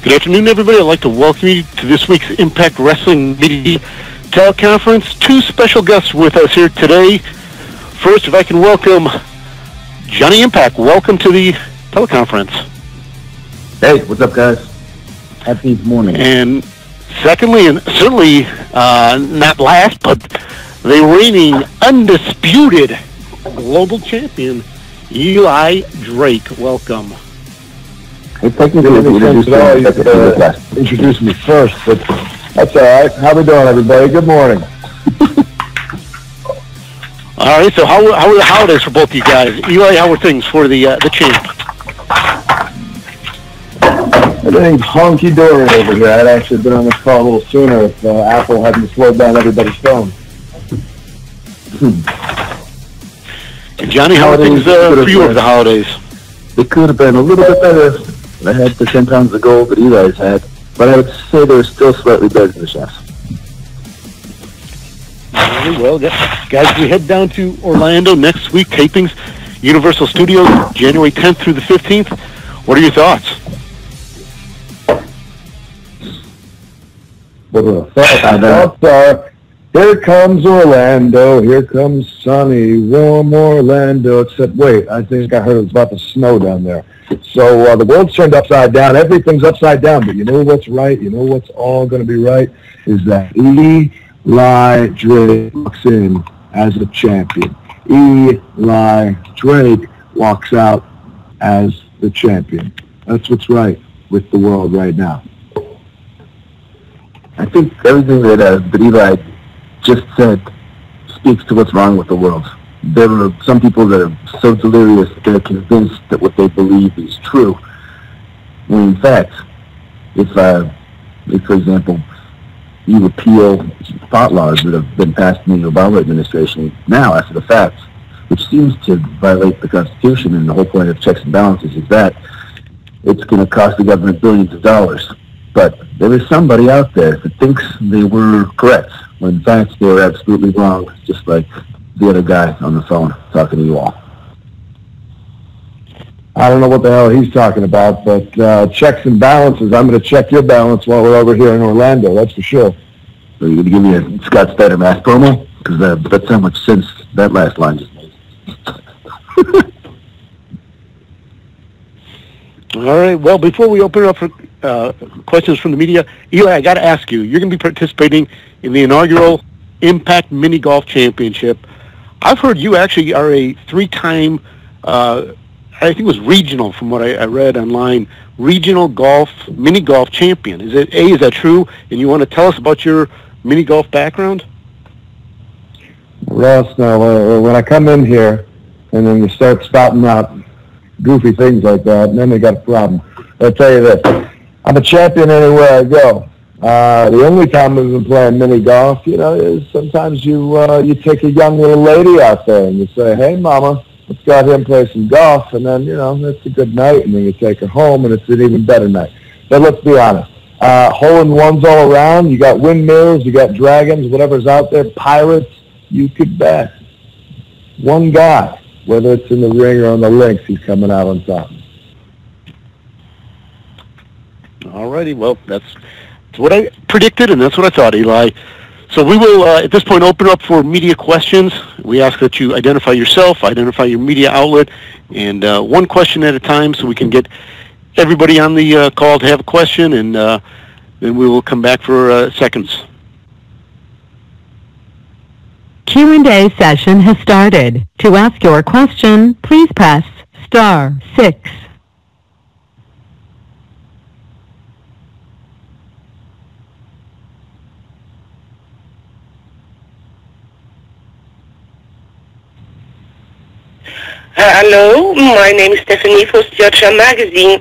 Good afternoon, everybody. I'd like to welcome you to this week's Impact Wrestling Media Teleconference. Two special guests with us here today. First, if I can welcome Johnny Impact. Welcome to the teleconference. Hey, what's up, guys? Happy morning. And secondly, and certainly not last, but the reigning undisputed global champion, Eli Drake. Welcome. Hey, technically, introduce me first, but that's all right. How we doing, everybody? Good morning. All right, so how are the holidays for both of you guys? Eli, how are things for the champ? Everything's hunky-dory over here. I'd actually been on this call a little sooner if Apple hadn't slowed down everybody's phone. And Johnny, how are things for you over the holidays? It could have been a little bit better. I had the 10 pounds of gold that Eli's had, but I would say they're still slightly better than the chefs. Very well, guys, we head down to Orlando next week, tapings, Universal Studios, January 10th through the 15th. What are your thoughts? What are the thoughts are, here comes Orlando, here comes sunny, warm Orlando, except, wait, I think I heard it was about to snow down there. So the world's turned upside down. Everything's upside down. But you know what's right? You know what's all going to be right? Is that Eli Drake walks in as a champion. Eli Drake walks out as the champion. That's what's right with the world right now. I think everything that Eli just said speaks to what's wrong with the world. There are some people that are so delirious that they're convinced that what they believe is true. When in fact, if for example, you repeal thought laws that have been passed in the Obama administration now after the fact, which seems to violate the Constitution, and the whole point of checks and balances is that it's going to cost the government billions of dollars. But there is somebody out there that thinks they were correct, when in fact they were absolutely wrong, just like the other guy on the phone talking to you all. I don't know what the hell he's talking about, but checks and balances, I'm going to check your balance while we're over here in Orlando, that's for sure. So you're going to give me a Scott Steiner math promo? Because that's how much sense that last line just made. All right, well, before we open it up for questions from the media, Eli, I got to ask you, you're going to be participating in the inaugural Impact Mini Golf Championship. I've heard you actually are a three-time, I think it was regional from what I read online, regional golf, mini golf champion. Is that true? And you want to tell us about your mini golf background? Ross, now, when I come in here and then you start spouting out goofy things like that, and then they got a problem. I'll tell you this, I'm a champion anywhere I go. The only time I've been playing mini golf, is sometimes you take a young little lady out there and you say, hey, mama, let's go out here and play some golf, and then, it's a good night, and then you take her home, and it's an even better night. But let's be honest. Hole-in-ones all around, you got windmills, you got dragons, whatever's out there, pirates, you could bet. One guy, whether it's in the ring or on the links, he's coming out on top. All righty, well, that's what I predicted, and that's what I thought, Eli. So we will, at this point, open up for media questions. We ask that you identify yourself, identify your media outlet, and one question at a time so we can get everybody on the call to have a question, and then we will come back for seconds. Q&A session has started. To ask your question, please press *6. Hello, my name is Stephanie for Stiocha Magazine.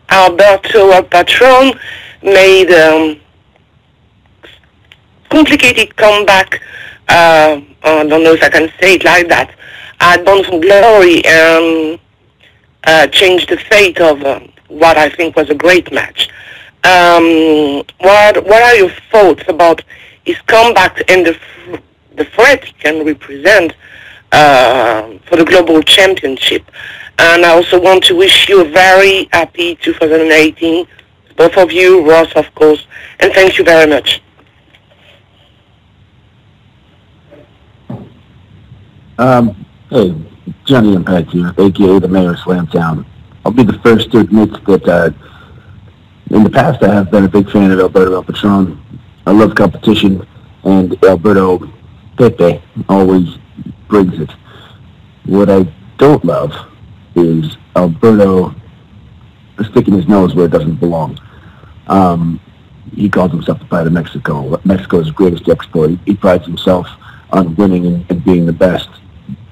Alberto El Patron made complicated comeback, I don't know if I can say it like that, at Bound for Glory, and changed the fate of what I think was a great match. What are your thoughts about his comeback and the threat he can represent for the global championship? And I also want to wish you a very happy 2018, both of you, Ross, of course, and thank you very much. Hey, Johnny Impact here, a.k.a. the Mayor of Slamtown. I'll be the first to admit that in the past I have been a big fan of Alberto El Patron. I love competition, and Alberto Pepe always brings it. What I don't love is Alberto sticking his nose where it doesn't belong. He calls himself the Pride of Mexico. Mexico's greatest export. He prides himself on winning and being the best.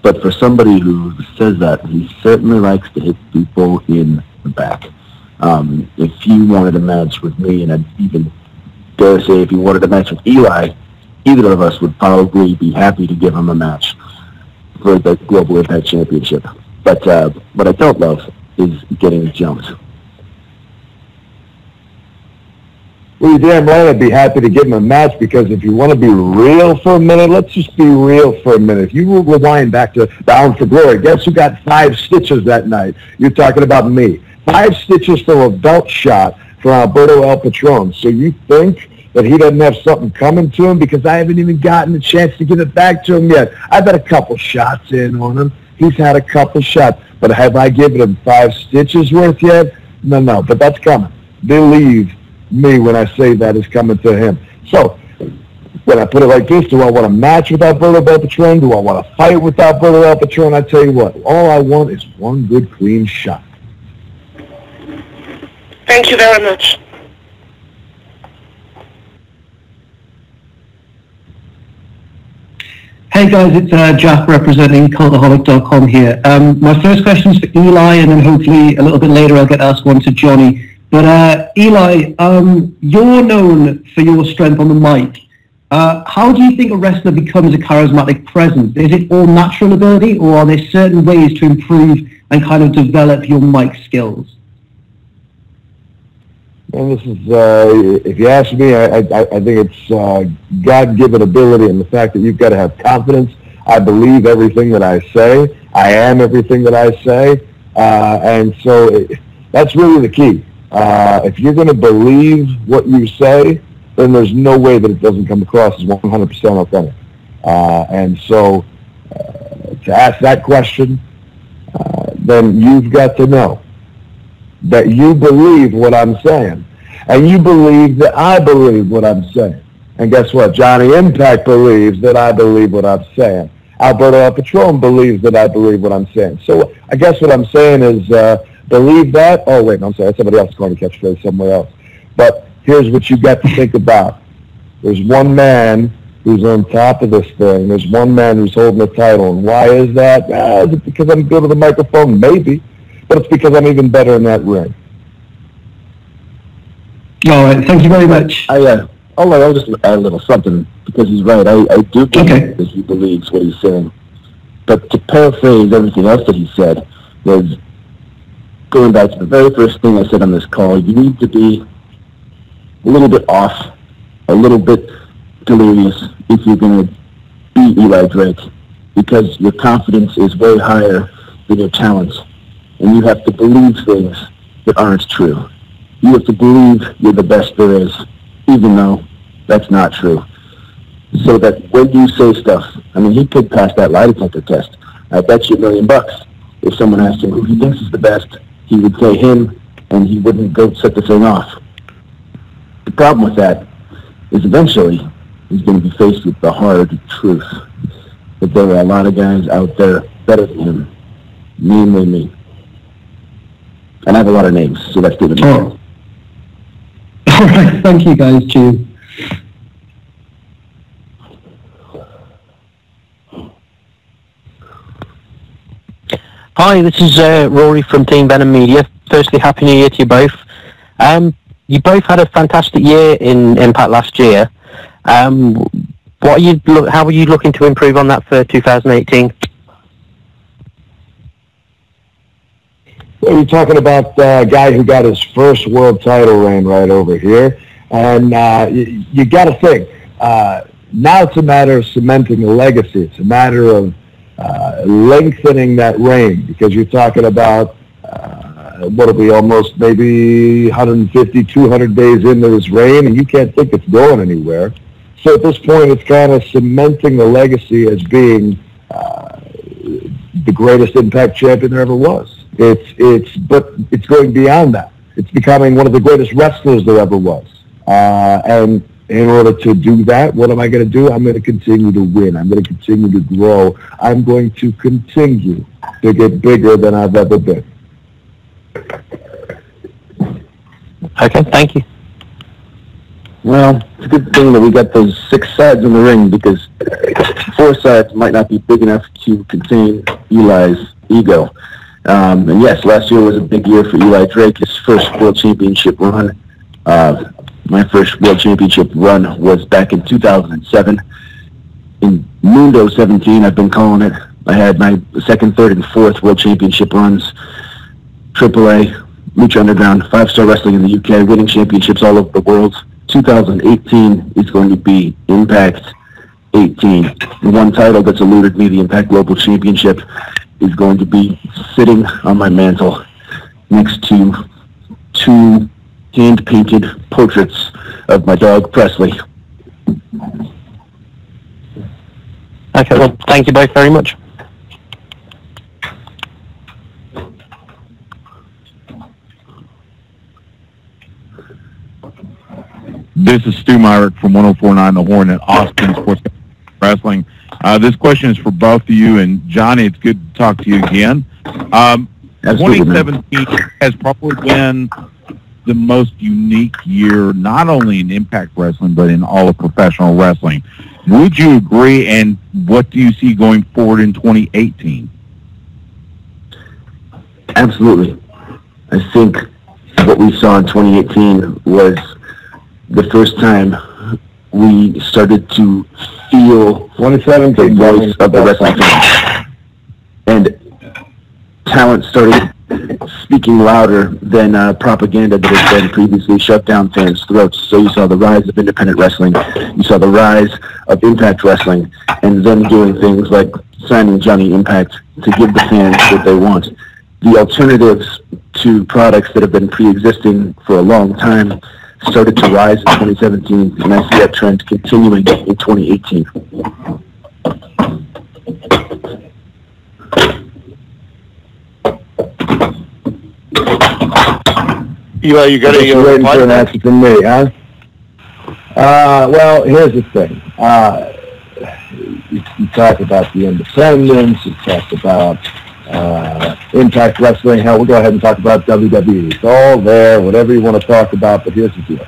But for somebody who says that, he certainly likes to hit people in the back. If you wanted a match with me, and I'd even dare say if you wanted a match with Eli, either of us would probably be happy to give him a match for the Global Impact Championship. But what I don't love is getting jumped. Well, you're damn right I'd be happy to give him a match, because if you want to be real for a minute, let's just be real for a minute. If you rewind back to Bound for Glory, guess who got 5 stitches that night? You're talking about me. 5 stitches for a belt shot for Alberto El Patron. So you think that he doesn't have something coming to him? Because I haven't even gotten a chance to give it back to him yet. I've had a couple shots in on him. He's had a couple shots. But have I given him 5 stitches worth yet? No. But that's coming. Believe me when I say that is coming to him. So when I put it like this, do I want to match with Alberto El Patron? Do I want to fight with Alberto El Patron? I tell you what, all I want is one good clean shot. Thank you very much. Hey guys, it's Jack representing Cultaholic.com here. My first question is for Eli, and then hopefully a little bit later I'll get asked one to Johnny. But Eli, you're known for your strength on the mic. How do you think a wrestler becomes a charismatic presence? Is it all natural ability, or are there certain ways to improve and kind of develop your mic skills? And this is, if you ask me, I think it's God-given ability, and the fact that you've got to have confidence. I believe everything that I say. I am everything that I say. And so that's really the key. If you're going to believe what you say, then there's no way that it doesn't come across as 100% authentic. And so to ask that question, then you've got to know that you believe what I'm saying, and you believe that I believe what I'm saying. And guess what? Johnny Impact believes that I believe what I'm saying. Alberto El Patron believes that I believe what I'm saying. So I guess what I'm saying is believe that. Oh, wait, no, I'm sorry. Somebody else is going to catch phrase somewhere else. But here's what you got to think about. There's one man who's on top of this thing. There's one man who's holding the title. And why is that? Is it because I'm good with the microphone? Maybe. But it's because I'm even better in that ring. All right, thank you very much. I'll just add a little something, because he's right. I do believe that he believes what he's saying. But to paraphrase everything else that he said, was going back to the very first thing I said on this call, you need to be a little bit off, a little bit delirious if you're going to beat Eli Drake, because your confidence is way higher than your talents. And you have to believe things that aren't true. You have to believe you're the best there is, even though that's not true. So that when you say stuff, I mean, he could pass that lie detector test. I bet you $1 million. If someone asked him who he thinks is the best, he would say him, and he wouldn't go set the thing off. The problem with that is eventually he's going to be faced with the hard truth that there are a lot of guys out there better than him, namely me. And I have a lot of names, so that's good. Oh. All right, thank you guys, cheers. Hi, this is Rory from Team Venom Media. Firstly, Happy New Year to you both. You both had a fantastic year in Impact last year. How are you looking to improve on that for 2018? Well, you're talking about a guy who got his first world title reign right over here. And you got to think, now it's a matter of cementing a legacy. It's a matter of lengthening that reign, because you're talking about what'll be almost maybe 150, 200 days into this reign, and you can't think it's going anywhere. So at this point, it's kind of cementing the legacy as being the greatest Impact champion there ever was. But it's going beyond that. It's becoming one of the greatest wrestlers there ever was. And in order to do that, what am I going to do? I'm going to continue to win. I'm going to continue to grow. I'm going to continue to get bigger than I've ever been. Okay, thank you. Well, it's a good thing that we got those 6 sides in the ring, because 4 sides might not be big enough to contain Eli's ego. And yes, last year was a big year for Eli Drake, his first World Championship run. My first World Championship run was back in 2007. In Mundo 17, I've been calling it. I had my 2nd, 3rd, and 4th World Championship runs. AAA, Lucha Underground, 5-Star Wrestling in the UK, winning championships all over the world. 2018 is going to be Impact 18. The one title that's eluded me, the Impact Global Championship, is going to be sitting on my mantle next to 2 hand-painted portraits of my dog, Presley. Okay, well, thank you both very much. This is Stu Myrick from 104.9 The Horn at Austin Sports Wrestling. This question is for both of you, and Johnny, it's good to talk to you again. 2017 has probably been the most unique year, not only in Impact Wrestling, but in all of professional wrestling. Would you agree, and what do you see going forward in 2018? Absolutely. I think what we saw in 2018 was the first time we started to feel 2017 the voice of the wrestling fan. And talent started speaking louder than propaganda that had been previously shut down fans' throats. So you saw the rise of independent wrestling, you saw the rise of Impact Wrestling, and them doing things like signing Johnny Impact to give the fans what they want. The alternatives to products that have been pre-existing for a long time started to rise in 2017, and I see that trend continuing in 2018. Eli, you got to waiting for an answer from me, huh? Well, here's the thing. You talk about the independents, you talk about Impact Wrestling. Hell, we'll go ahead and talk about WWE. It's all there, whatever you want to talk about, but here's the deal.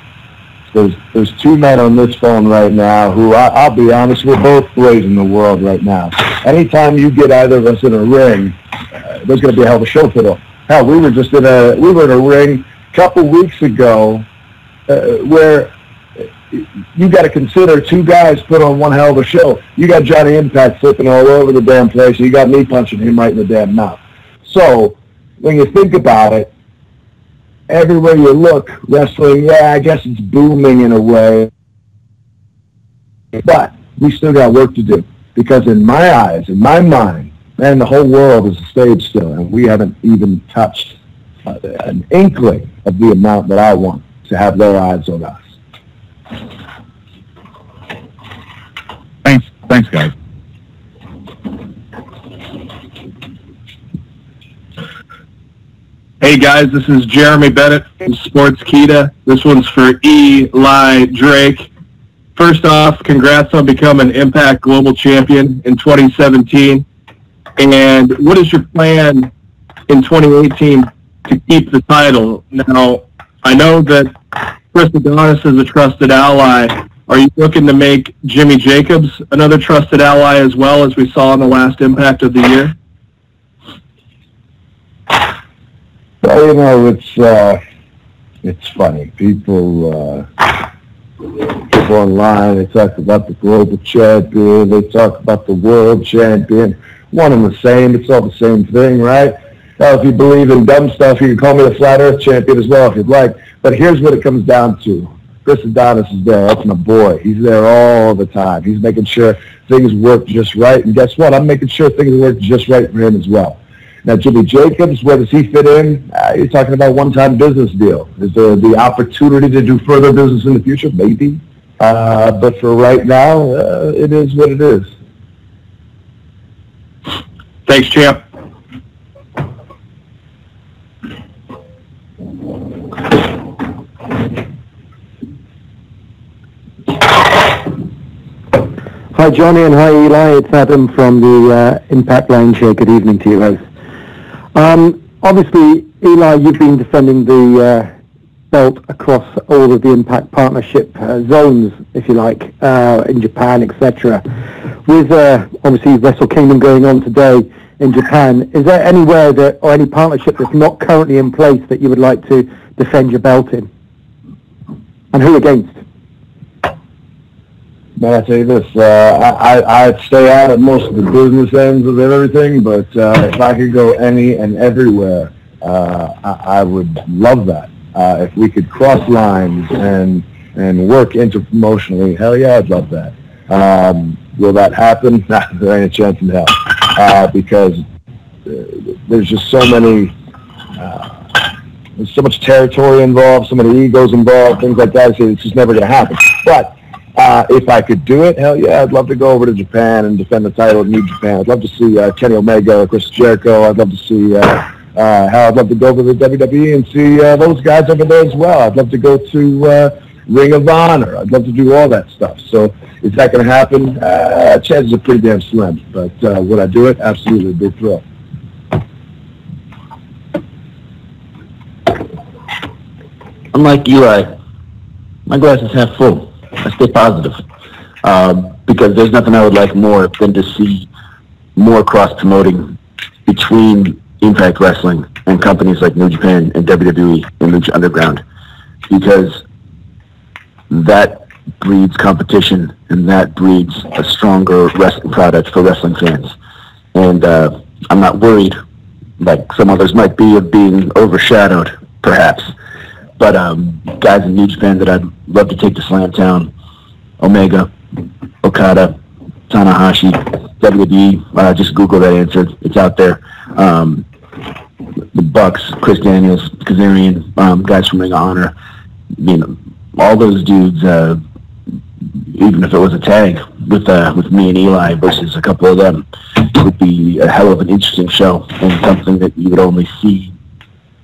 There's 2 men on this phone right now who, I'll be honest, we're both blazing the world right now. Anytime you get either of us in a ring, there's going to be a hell of a show put on. Hell, we were in a ring a couple weeks ago where you got to consider 2 guys put on one hell of a show. You got Johnny Impact flipping all over the damn place. You got me punching him right in the damn mouth. So when you think about it, everywhere you look, wrestling, yeah, I guess it's booming in a way. But we still got work to do. Because in my eyes, in my mind, man, the whole world is a stage still. And we haven't even touched an inkling of the amount that I want to have their eyes on us. Thanks, guys. Hey guys, this is Jeremy Bennett from Sportskeeda. This one's for Eli Drake. First off, congrats on becoming Impact Global Champion in 2017. And what is your plan in 2018 to keep the title? Now, I know that Chris Adonis is a trusted ally. Are you looking to make Jimmy Jacobs another trusted ally as well, as we saw in the last Impact of the year? Well, you know, it's funny. People online, they talk about the global champion, they talk about the world champion. One and the same. It's all the same thing, right? Now, if you believe in dumb stuff, you can call me the Flat Earth champion as well if you'd like. But here's what it comes down to. Chris Adonis is there. That's my boy. He's there all the time. He's making sure things work just right. And guess what? I'm making sure things work just right for him as well. Now, Jimmy Jacobs, where does he fit in? You're talking about a one-time business deal. Is there the opportunity to do further business in the future? Maybe. But for right now, it is what it is. Thanks, champ. Hi, Johnny, and hi, Eli. It's Adam from the Impact Lounge here. Good evening to you guys. Obviously, Eli, you've been defending the belt across all of the Impact partnership zones, if you like, in Japan, etc. With obviously Wrestle Kingdom going on today in Japan, is there anywhere that, or any partnership that's not currently in place that you would like to defend your belt in? And who against? Man, I tell you this, I'd stay out at most of the business ends of everything, but if I could go any and everywhere, I would love that. If we could cross lines and work interpromotionally, hell yeah, I'd love that. Will that happen? Nah, there ain't a chance in hell. Because there's just so many, there's so much territory involved, so many egos involved, things like that, so it's just never going to happen. But if I could do it, hell yeah, I'd love to go over to Japan and defend the title in New Japan. I'd love to see Kenny Omega, Chris Jericho. I'd love to see I'd love to go over to the WWE and see those guys over there as well. I'd love to go to Ring of Honor. I'd love to do all that stuff. So is that going to happen? Chances are pretty damn slim. But would I do it? Absolutely, big thrill. Unlike Eli, my glass is half full. I stay positive because there's nothing I would like more than to see more cross-promoting between Impact Wrestling and companies like New Japan and WWE and Lucha Underground, because that breeds competition and that breeds a stronger wrestling product for wrestling fans. And I'm not worried, like some others might be, of being overshadowed, perhaps. But guys in New Japan that I'd love to take to Slamtown: Omega, Okada, Tanahashi, WWE. Just Google that answer; it's out there. The Bucks, Chris Daniels, Kazarian, guys from Ring of Honor. You know, all those dudes. Even if it was a tag with me and Eli versus a couple of them, it would be a hell of an interesting show and something that you would only see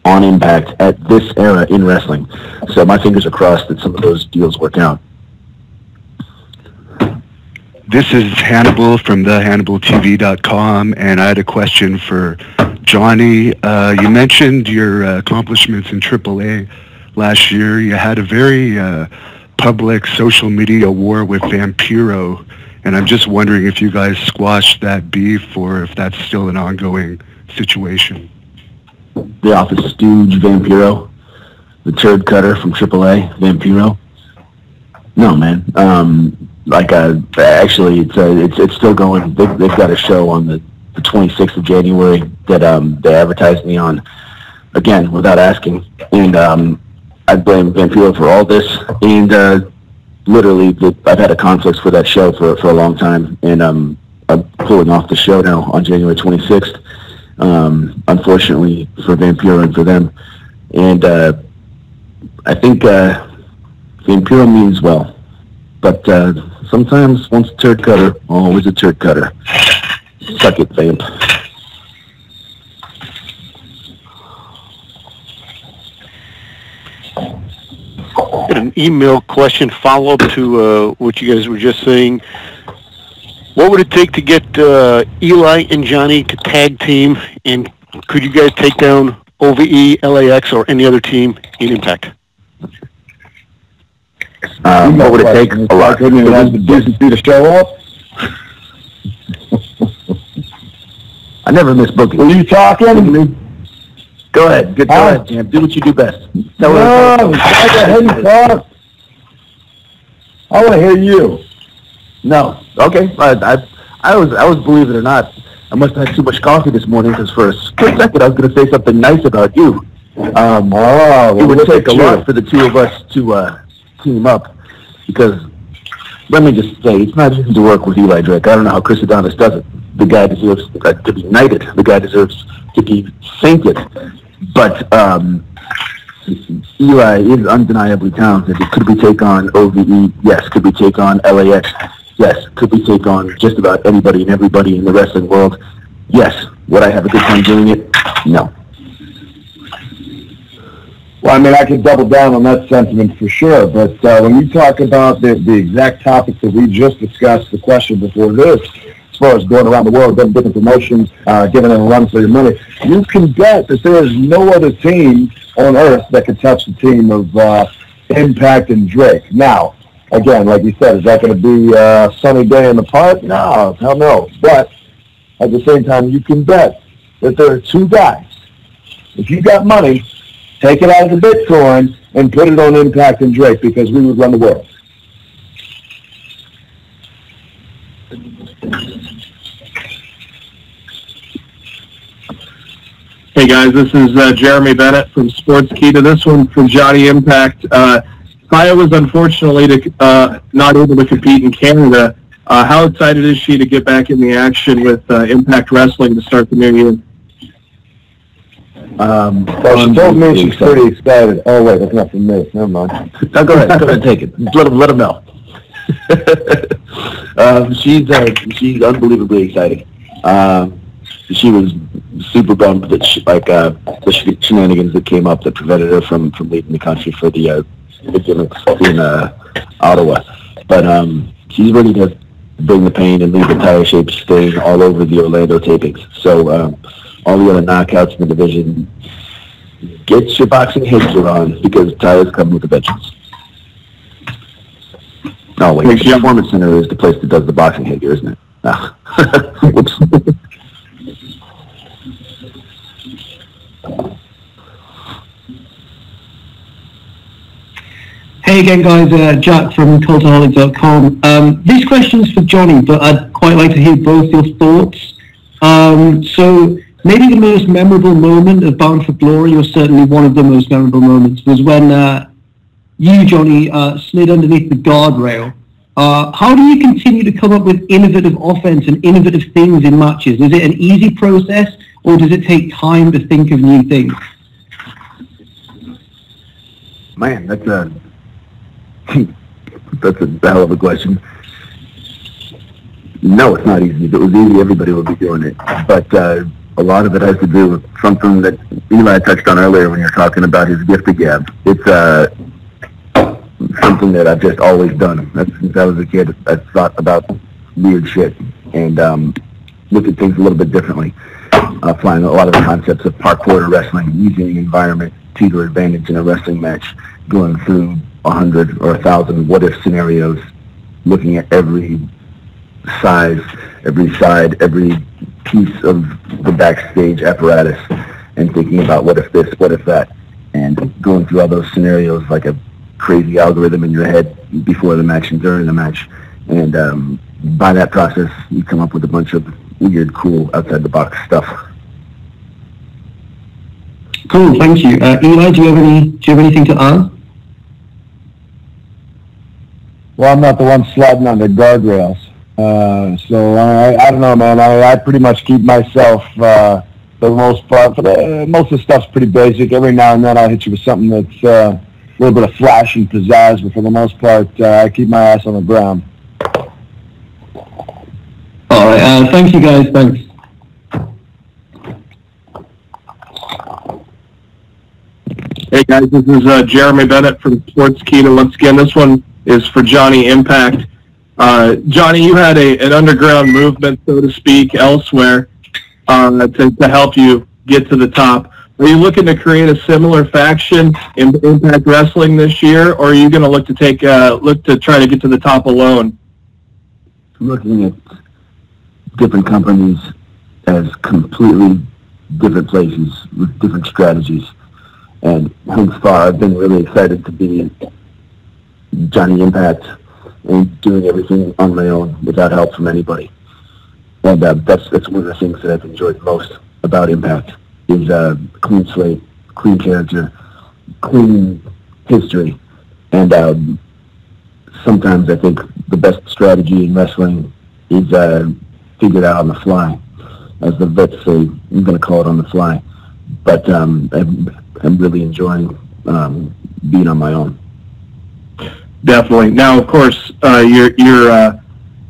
on Impact at this era in wrestling. So my fingers are crossed that some of those deals work out. This is Hannibal from thehannibaltv.com, and I had a question for Johnny. You mentioned your accomplishments in AAA last year. You had a very public social media war with Vampiro, and I'm just wondering if you guys squashed that beef or if that's still an ongoing situation. The Office Stooge, Vampiro, the turd cutter from AAA, Vampiro. No, man. Actually, it's still going. They've got a show on the 26th of January that they advertised me on, again, without asking. And I blame Vampiro for all this. And literally, I've had a conflict for that show for a long time. And I'm pulling off the show now on January 26th. Unfortunately for Vampiro and for them. And I think Vampiro means well. But sometimes once a turd cutter, always a turd cutter. Suck it, Vamp. Got an email question follow-up to what you guys were just saying. What would it take to get Eli and Johnny to tag team, and could you guys take down OVE, LAX, or any other team in Impact? What would it take? A lot. Couldn't even have the decency to show up. I never miss booking. Were you talking? Go ahead. Go ahead, Jam. Do what you do best. No, I want to hear you. No. Okay. I was, believe it or not, I must have had too much coffee this morning because for a split second I was going to say something nice about you. It would take a lot for the two of us to team up, because let me just say, it's not easy to work with Eli Drake. I don't know how Chris Adonis does it. The guy deserves to be knighted. The guy deserves to be sainted. But Eli is undeniably talented. Could we take on OVE? Yes. Could we take on LAX? Yes. Could we take on just about anybody and everybody in the wrestling world? Yes. Would I have a good time doing it? No. Well, I mean, I could double down on that sentiment for sure, but when you talk about the exact topic that we just discussed, the question before this, as far as going around the world, getting different promotions, giving them a run for your money, you can bet that there is no other team on earth that can touch the team of Impact and Drake. Now, again, like you said, is that going to be a sunny day in the park? No, hell no. But at the same time, you can bet that there are two guys. If you got money, take it out of the Bitcoin and put it on Impact and Drake, because we would run the world. Hey guys, this is Jeremy Bennett from Sportskeeda. This one from Johnny Impact. Kaya was unfortunately not able to compete in Canada. How excited is she to get back in the action with Impact Wrestling to start the new year? Well, she told me she's pretty excited. Oh wait, that's not from me. Never mind. No, go ahead, take it. Let them know. She's unbelievably excited. She was super bummed that the shenanigans that came up that prevented her from leaving the country for the gimmicks in Ottawa. But she's ready to bring the pain and leave the tire shape stain all over the Orlando tapings. So all the other knockouts in the division, get your boxing headgear on, because tires come with a vengeance. No, wait, the Performance Center is the place that does the boxing headgear, isn't it? No. Whoops. Hey again, guys, Jack from cultaholic.com. This question's for Johnny, but I'd quite like to hear both your thoughts. So maybe the most memorable moment of Bound for Glory, or certainly one of the most memorable moments, was when you, Johnny, slid underneath the guardrail. How do you continue to come up with innovative offense and innovative things in matches? Is it an easy process, or does it take time to think of new things? Man, that's a hell of a question. No, it's not easy. If it was easy, everybody would be doing it. But a lot of it has to do with something that Eli touched on earlier when you're talking about his gift of gab. It's something that I've just always done. Since I was a kid, I thought about weird shit and looked at things a little bit differently. Applying a lot of the concepts of parkour wrestling, using the environment to your advantage in a wrestling match, going through 100 or 1,000 what-if scenarios, looking at every size, every side, every piece of the backstage apparatus, and thinking about what if this, what if that, and going through all those scenarios like a crazy algorithm in your head before the match and during the match. And by that process, you come up with a bunch of weird, cool, outside-the-box stuff. Cool, thank you. Eli, do you have anything to add? Well, I'm not the one sliding on the guardrails. So I don't know, man. I pretty much keep myself, for the most part. Most of the stuff's pretty basic. Every now and then I'll hit you with something that's a little bit of flash and pizzazz, but for the most part, I keep my ass on the ground. All right, thank you, guys. Thanks. Hey guys, this is Jeremy Bennett from Sportskeeda. Once again, this one is for Johnny Impact. Johnny, you had an underground movement, so to speak, elsewhere to help you get to the top. Are you looking to create a similar faction in Impact Wrestling this year, or are you going to look to try to get to the top alone? Looking at different companies as completely different places with different strategies. And hence far, I've been really excited to be Johnny Impact and doing everything on my own without help from anybody. And that's one of the things that I've enjoyed most about Impact is clean slate, clean character, clean history. And sometimes I think the best strategy in wrestling is figured out on the fly. As the vets say, I'm going to call it on the fly. But I'm really enjoying being on my own. Definitely. Now, of course, your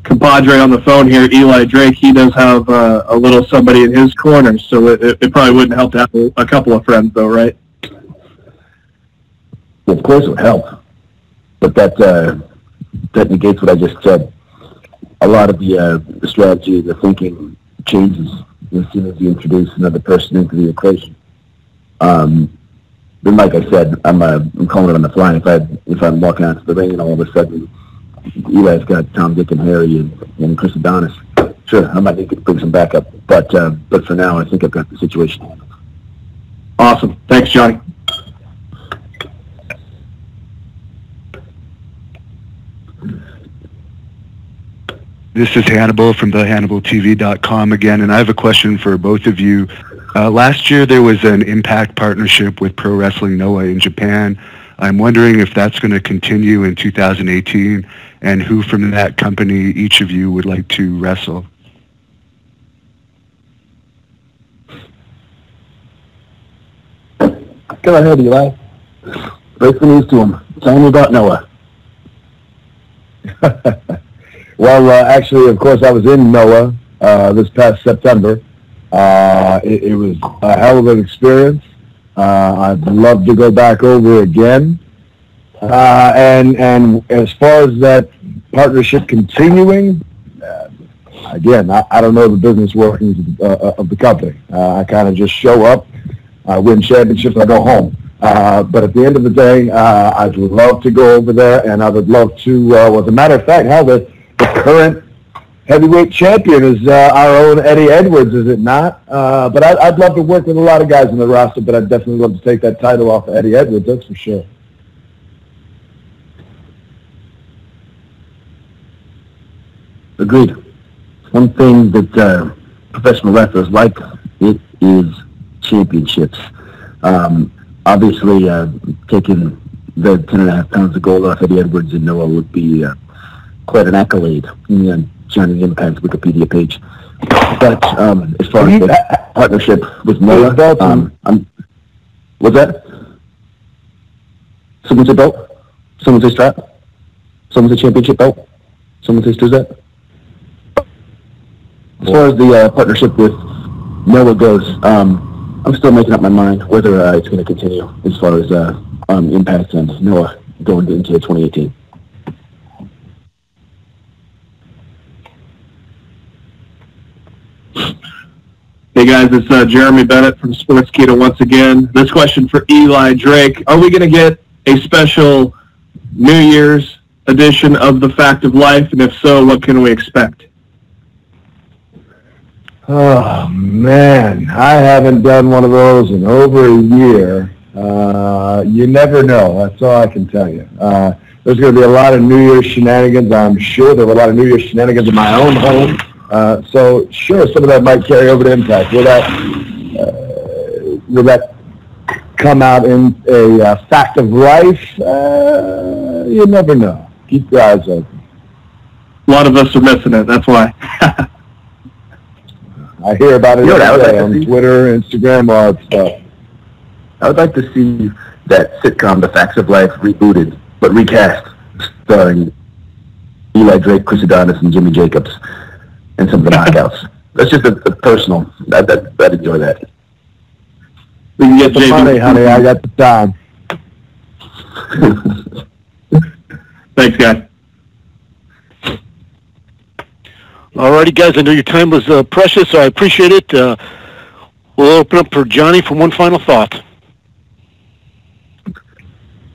compadre on the phone here, Eli Drake, he does have a little somebody in his corner, so it probably wouldn't help to have a couple of friends, though, right? Well, of course it would help, but that negates what I just said. A lot of the strategy, the thinking changes as soon as you introduce another person into the equation. Then, like I said, I'm calling it on the fly. If I'm walking out to the ring and all of a sudden Eli's got Tom, Dick, and Harry and Chris Adonis, sure, I might need to bring some backup. But for now, I think I've got the situation handled. Awesome. Thanks, Johnny. This is Hannibal from thehannibaltv.com again, and I have a question for both of you. Last year there was an Impact partnership with Pro Wrestling Noah in Japan. I'm wondering if that's going to continue in 2018, and who from that company each of you would like to wrestle. Go ahead, Eli. Break the news to him. Tell him about Noah. Well, actually, of course, I was in Noah this past September. It was a hell of an experience. I'd love to go back over again. And as far as that partnership continuing, again, I don't know the business workings of the company. I kind of just show up, I win championships, I go home. But at the end of the day, I'd love to go over there, and I would love to, as a matter of fact, the current heavyweight champion is our own Eddie Edwards, is it not? But I'd love to work with a lot of guys in the roster, but I'd definitely love to take that title off of Eddie Edwards, that's for sure. Agreed. One thing that professional wrestlers like, it is championships. Obviously, taking the 10.5 pounds of gold off Eddie Edwards and Noah would be quite an accolade on Johnny Impact's Wikipedia page. But as far as the partnership with Noah, what's that? Someone say belt? Someone say strap? Someone say championship belt? Someone say Stuzette? As far as the partnership with Noah goes, I'm still making up my mind whether it's going to continue as far as Impact and Noah going into 2018. Hey guys, it's Jeremy Bennett from Sportskeeda once again. This question for Eli Drake. Are we going to get a special New Year's edition of The Fact of Life? And if so, what can we expect? Oh, man, I haven't done one of those in over a year. You never know. That's all I can tell you. There's going to be a lot of New Year's shenanigans. I'm sure there were a lot of New Year's shenanigans in my own home. So, sure, some of that might carry over to Impact. Will that come out in a fact of life? You never know. Keep your eyes open. A lot of us are missing it. That's why. I hear about it every day on Twitter, Instagram, all that stuff. I would like to see that sitcom, The Facts of Life, rebooted, but recast, starring Eli Drake, Chris Adonis, and Jimmy Jacobs, and some of the knockouts. That's just a personal. I'd enjoy that. We can get JB. Funny, honey, I got the time. Thanks, guys. Alrighty, guys, I know your time was precious, so I appreciate it. We'll open up for Johnny for one final thought.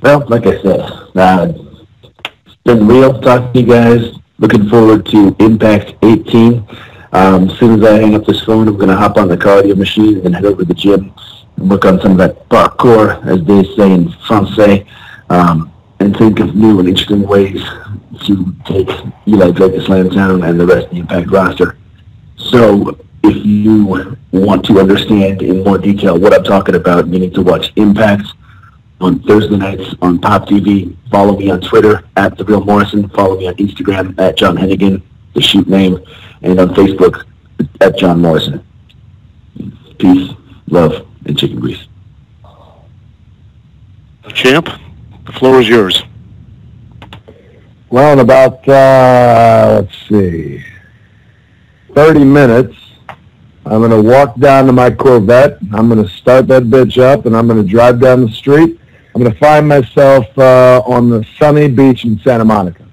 Well, like I said, it's been real talking to you guys. Looking forward to Impact 18. As soon as I hang up this phone, I'm going to hop on the cardio machine and head over to the gym and work on some of that parkour, as they say in Francais, and think of new and interesting ways to take Eli Drake to Slamtown and the rest of the Impact roster. So if you want to understand in more detail what I'm talking about, you need to watch Impact on Thursday nights on Pop TV. Follow me on Twitter at The Real Morrison. Follow me on Instagram at John Hennigan, the shoot name, and on Facebook at John Morrison. Peace, love, and chicken grease. Champ, the floor is yours. Well, in about, let's see, 30 minutes, I'm going to walk down to my Corvette. I'm going to start that bitch up, and I'm going to drive down the street. I'm going to find myself on the sunny beach in Santa Monica.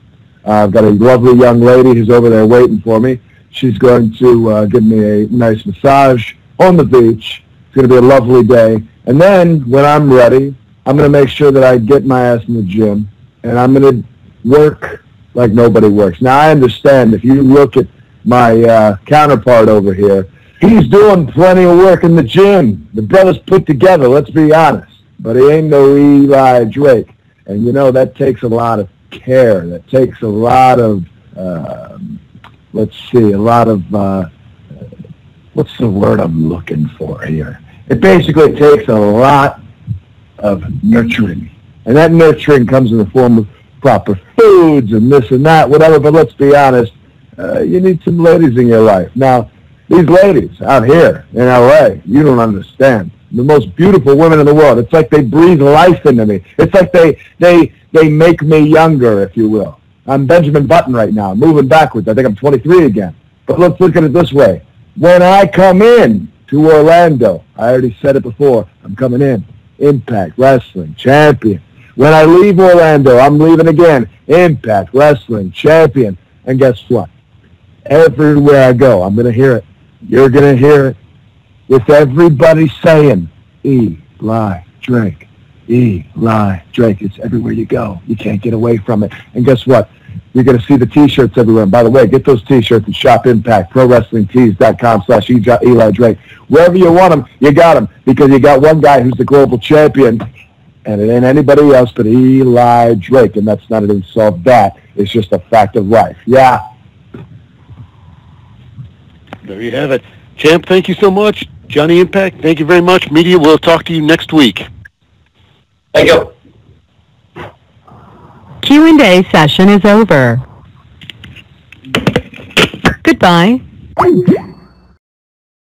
I've got a lovely young lady who's over there waiting for me. She's going to give me a nice massage on the beach. It's going to be a lovely day. And then, when I'm ready, I'm going to make sure that I get my ass in the gym, and I'm going to work like nobody works. Now, I understand if you look at my counterpart over here, he's doing plenty of work in the gym. The brother's put together, let's be honest. But he ain't no Eli Drake. And, you know, that takes a lot of care. That takes a lot of, what's the word I'm looking for here? It basically takes a lot of nurturing. And that nurturing comes in the form of proper foods and this and that, whatever. But let's be honest, you need some ladies in your life. Now, these ladies out here in L.A., you don't understand. The most beautiful women in the world. It's like they breathe life into me. It's like they make me younger, if you will. I'm Benjamin Button right now, moving backwards. I think I'm 23 again. But let's look at it this way. When I come in to Orlando, I already said it before, I'm coming in. Impact Wrestling Champion. When I leave Orlando, I'm leaving again. Impact Wrestling Champion. And guess what? Everywhere I go, I'm going to hear it. You're going to hear it. With everybody saying, Eli Drake, Eli Drake. It's everywhere you go. You can't get away from it. And guess what? You're going to see the T-shirts everywhere. And by the way, get those T-shirts at Shop Impact, ProWrestlingTees.com/Eli Drake. Wherever you want them, you got them. Because you got one guy who's the global champion, and it ain't anybody else but Eli Drake. And that's not an insult. That is just a fact of life. Yeah. There you have it. Champ, thank you so much. Johnny Impact, thank you very much. Media, we'll talk to you next week. Thank you. Q&A session is over. Goodbye.